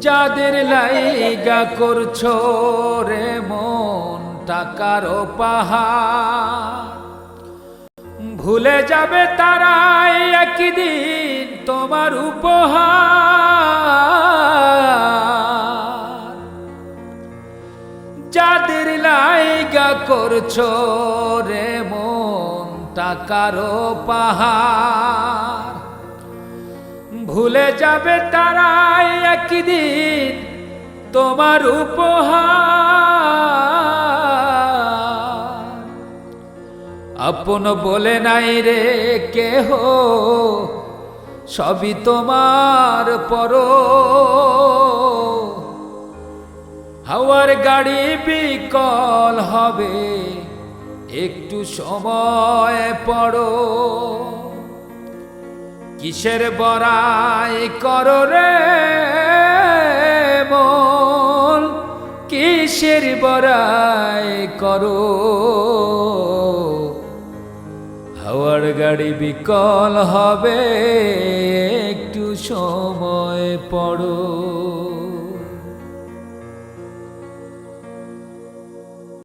যাদের লাইগা করছো রে মন টাকার পাহাড়, ভুলে যাবে তারাই একদিন তোমার উপহার। যাদের লাইগা করছো রে মন টাকার পাহাড়, ভুলে যাবে তারাই একদিন তোমার উপহার। আপন বলে নাই রে কেহ, সবই তোমার পর। হাওয়ার গাড়ি বিকল হবে, একটু সময় পড়ো। কিসের বড়াই করো রে মন, কিসের বড়াই করো। হাওয়ার গাড়ি বিকল হবে, একটু সময় পড়ো।